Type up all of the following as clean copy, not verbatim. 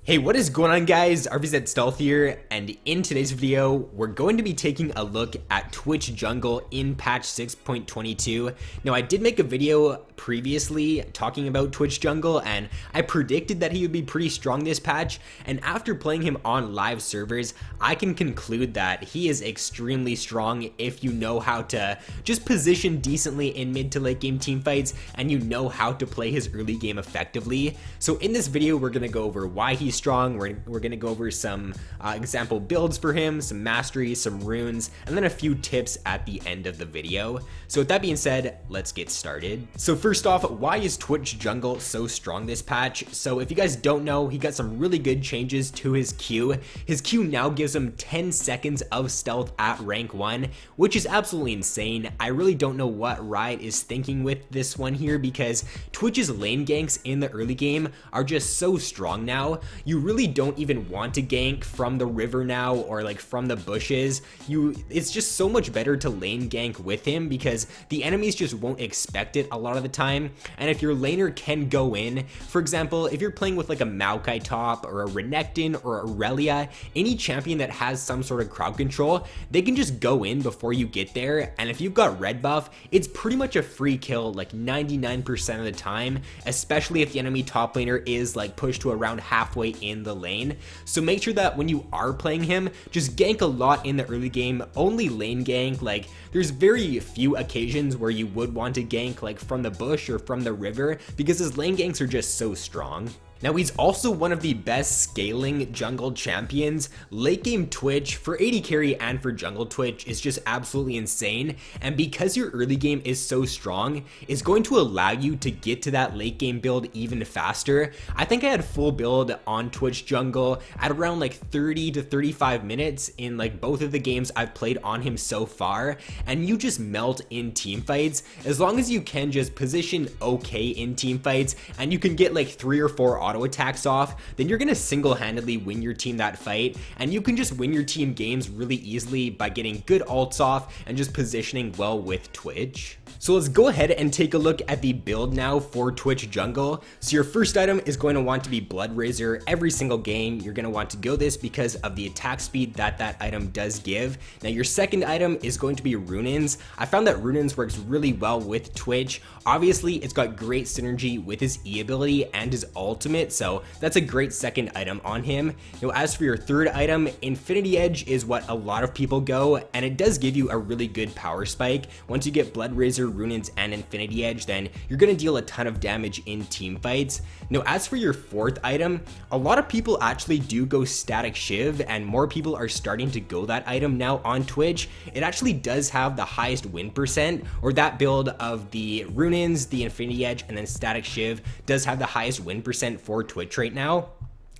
Hey, what is going on, guys? RvzStealth here, and in today's video, we're going to be taking a look at Twitch Jungle in patch 6.22. Now, I did make a video previously talking about Twitch Jungle, and I predicted that he would be pretty strong this patch, and after playing him on live servers, I can conclude that he is extremely strong if you know how to just position decently in mid to late game team fights, and you know how to play his early game effectively. So in this video, we're going to go over why he's strong. We're going to go over some example builds for him, some mastery, some runes, and then a few tips at the end of the video. So with that being said, let's get started. So first off, why is Twitch Jungle so strong this patch? So if you guys don't know, he got some really good changes to his Q. His Q now gives him 10 seconds of stealth at rank 1, which is absolutely insane. I really don't know what Riot is thinking with this one here, because Twitch's lane ganks in the early game are just so strong now. You really don't even want to gank from the river now, or like from the bushes. It's just so much better to lane gank with him because the enemies just won't expect it a lot of the time. And if your laner can go in, for example, if you're playing with like a Maokai top or a Renekton or a Aurelia, any champion that has some sort of crowd control, they can just go in before you get there. And if you've got red buff, it's pretty much a free kill like 99% of the time, especially if the enemy top laner is like pushed to around halfway in the lane. So make sure that when you are playing him, just gank a lot in the early game, only lane gank. Like there's very few occasions where you would want to gank like from the bush or from the river, because his lane ganks are just so strong. Now, he's also one of the best scaling jungle champions. Late game Twitch for AD carry and for jungle Twitch is just absolutely insane, and because your early game is so strong, it's going to allow you to get to that late game build even faster. I think I had full build on Twitch Jungle at around like 30 to 35 minutes in like both of the games I've played on him so far, and you just melt in team fights as long as you can just position okay in team fights, and you can get like 3 or 4 auto attacks off, then you're gonna single-handedly win your team that fight, and you can just win your team games really easily by getting good ults off and just positioning well with Twitch. So let's go ahead and take a look at the build now for Twitch Jungle. So your first item is going to want to be Blood Razor. Every single game you're going to want to go this because of the attack speed that that item does give. Now your second item is going to be Runes. I found that Runes works really well with Twitch. Obviously it's got great synergy with his E ability and his ultimate, so that's a great second item on him. Now as for your third item, Infinity Edge is what a lot of people go, and it does give you a really good power spike. Once you get Blood Razor, Runes, and Infinity Edge, then you're going to deal a ton of damage in team fights. Now as for your fourth item, a lot of people actually do go Static Shiv, and more people are starting to go that item now on Twitch. It actually does have the highest win percent, or that build of the Runes, the Infinity Edge, and then Static Shiv does have the highest win percent for Twitch right now.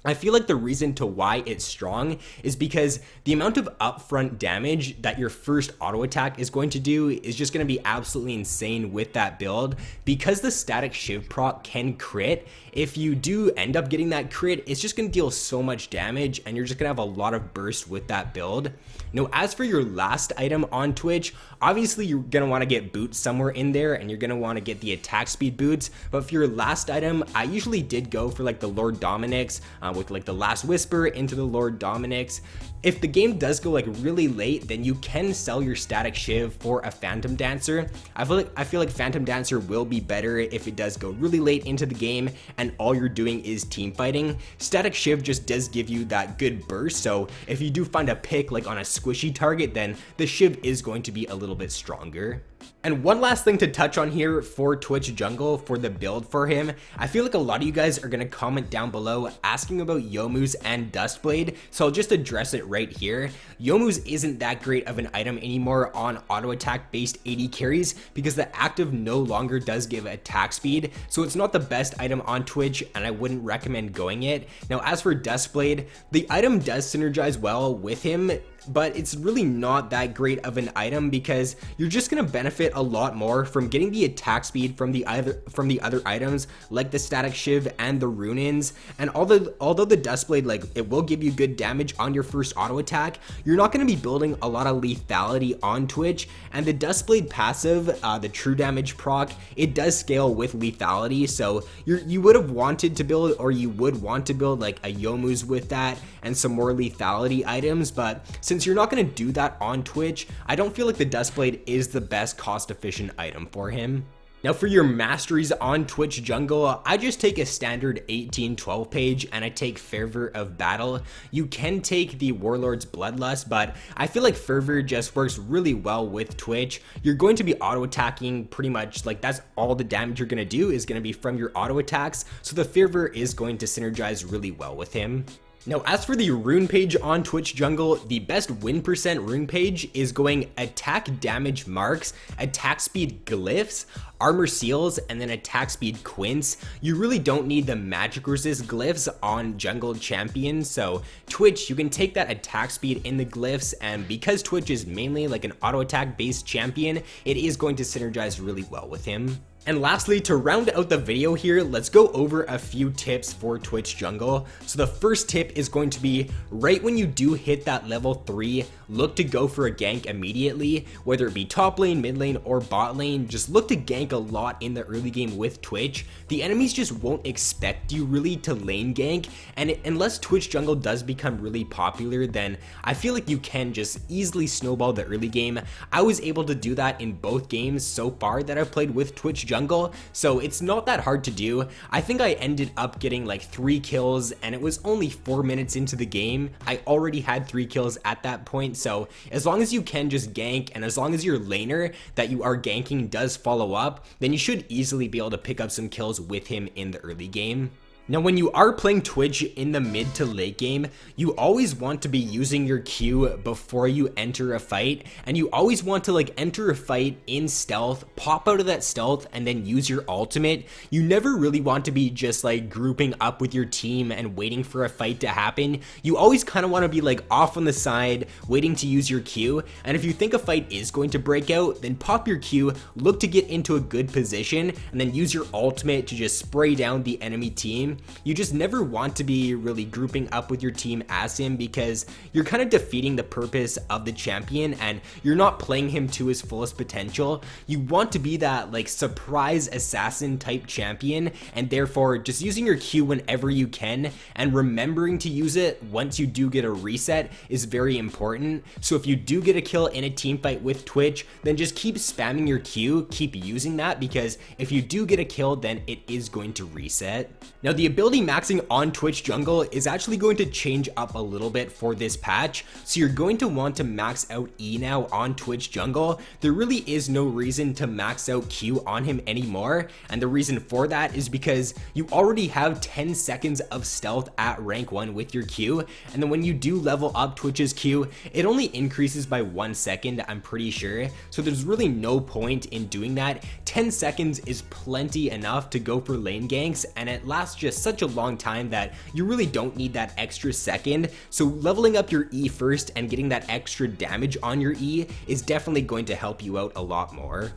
I feel like the reason to why it's strong is because the amount of upfront damage that your first auto attack is going to do is just going to be absolutely insane with that build. Because the Static Shiv proc can crit, if you do end up getting that crit, it's just going to deal so much damage, and you're just going to have a lot of burst with that build. Now as for your last item on Twitch, obviously you're going to want to get boots somewhere in there, and you're going to want to get the attack speed boots. But for your last item, I usually did go for like the Lord Dominic's with like the Last Whisper into the Lord Dominic's. If the game does go like really late, then you can sell your Static Shiv for a Phantom Dancer. I feel like Phantom Dancer will be better if it does go really late into the game and all you're doing is team fighting. Static Shiv just does give you that good burst, so if you do find a pick like on a squishy target, then the Shiv is going to be a little bit stronger. And one last thing to touch on here for Twitch Jungle, for the build for him, I feel like a lot of you guys are going to comment down below asking about Youmuu's and Dustblade, so I'll just address it right here. Youmuu's isn't that great of an item anymore on auto attack based AD carries because the active no longer does give attack speed, so it's not the best item on Twitch, and I wouldn't recommend going it. Now as for Dustblade, the item does synergize well with him. but it's really not that great of an item because you're just going to benefit a lot more from getting the attack speed from the other items like the static shiv and the rune-ins. And although the Duskblade, like, it will give you good damage on your first auto attack, you're not going to be building a lot of lethality on Twitch. And the Duskblade passive, the true damage proc, it does scale with lethality, so you would have wanted to build, or you would want to build like a Youmuu's with that and some more lethality items, but since you're not going to do that on Twitch, I don't feel like the Duskblade is the best cost efficient item for him. Now for your masteries on Twitch jungle, I just take a standard 18-12 page and I take Fervor of Battle. You can take the Warlord's Bloodlust, but I feel like Fervor just works really well with Twitch. You're going to be auto attacking pretty much, like, that's all the damage you're going to do is going to be from your auto attacks, so the Fervor is going to synergize really well with him. Now, as for the rune page on Twitch jungle, the best win percent rune page is going attack damage marks, attack speed glyphs, armor seals, and then attack speed quints. You really don't need the magic resist glyphs on jungle champions, so Twitch, you can take that attack speed in the glyphs, and because Twitch is mainly like an auto attack based champion, it is going to synergize really well with him. And lastly, to round out the video here, let's go over a few tips for Twitch jungle. So the first tip is going to be right when you do hit that level 3, look to go for a gank immediately, whether it be top lane, mid lane, or bot lane. Just look to gank a lot in the early game with Twitch. The enemies just won't expect you really to lane gank, and unless Twitch jungle does become really popular, then I feel like you can just easily snowball the early game. I was able to do that in both games so far that I've played with Twitch jungle, so it's not that hard to do. I think I ended up getting like 3 kills, and it was only 4 minutes into the game. I already had 3 kills at that point, so as long as you can just gank, and as long as your laner that you are ganking does follow up, then you should easily be able to pick up some kills with him in the early game. Now, when you are playing Twitch in the mid to late game, you always want to be using your Q before you enter a fight, and you always want to like enter a fight in stealth, pop out of that stealth, and then use your ultimate. You never really want to be just like grouping up with your team and waiting for a fight to happen. You always kind of want to be like off on the side, waiting to use your Q, and if you think a fight is going to break out, then pop your Q, look to get into a good position, and then use your ultimate to just spray down the enemy team. You just never want to be really grouping up with your team as him, because you're kind of defeating the purpose of the champion and you're not playing him to his fullest potential. You want to be that like surprise assassin type champion, and therefore just using your Q whenever you can and remembering to use it once you do get a reset is very important. So if you do get a kill in a team fight with Twitch, then just keep spamming your Q, keep using that, because if you do get a kill, then it is going to reset. Now, the ability maxing on Twitch jungle is actually going to change up a little bit for this patch, so you're going to want to max out E now on Twitch jungle. There really is no reason to max out Q on him anymore, and the reason for that is because you already have 10 seconds of stealth at rank 1 with your Q, and then when you do level up Twitch's Q, it only increases by 1 second, I'm pretty sure, so there's really no point in doing that. 10 seconds is plenty enough to go for lane ganks, and it lasts just such a long time that you really don't need that extra second. So leveling up your E first and getting that extra damage on your E is definitely going to help you out a lot more.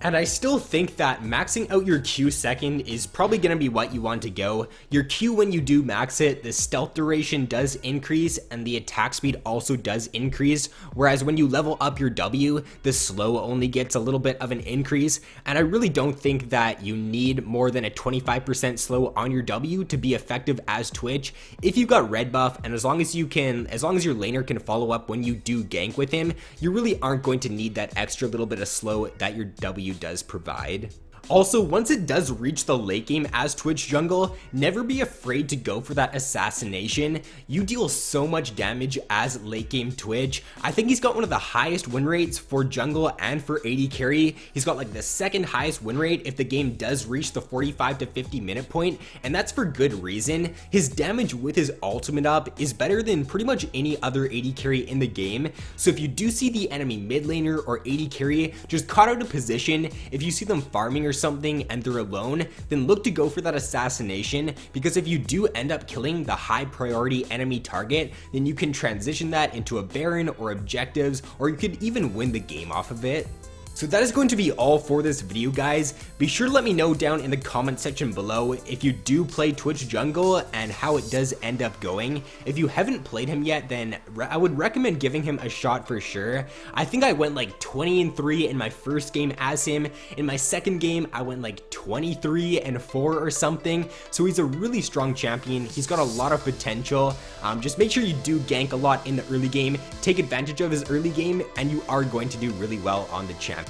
And I still think that maxing out your Q second is probably going to be what you want to go. Your Q, when you do max it, the stealth duration does increase and the attack speed also does increase, whereas when you level up your W, the slow only gets a little bit of an increase, and I really don't think that you need more than a 25% slow on your W to be effective as Twitch. If you got red buff, and as long as your laner can follow up when you do gank with him, you really aren't going to need that extra little bit of slow that your W does provide. Also, once it does reach the late game as Twitch jungle, never be afraid to go for that assassination. You deal so much damage as late game Twitch. I think he's got one of the highest win rates for jungle and for AD carry. He's got like the second highest win rate if the game does reach the 45 to 50 minute point, and that's for good reason. His damage with his ultimate up is better than pretty much any other AD carry in the game. So if you do see the enemy mid laner or AD carry just caught out of position, if you see them farming or or something and they're alone, then look to go for that assassination, because if you do end up killing the high priority enemy target, then you can transition that into a Baron or objectives, or you could even win the game off of it. So that is going to be all for this video, guys. Be sure to let me know down in the comment section below if you do play Twitch Jungle and how it does end up going. If you haven't played him yet, then I would recommend giving him a shot for sure. I think I went like 20-3 in my first game as him. In my second game, I went like 23-4 or something. So he's a really strong champion. He's got a lot of potential. Just make sure you do gank a lot in the early game. Take advantage of his early game, and you are going to do really well on the champion.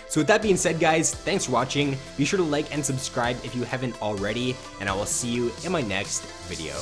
So with that being said, guys, thanks for watching. Be sure to like and subscribe if you haven't already, and I will see you in my next video.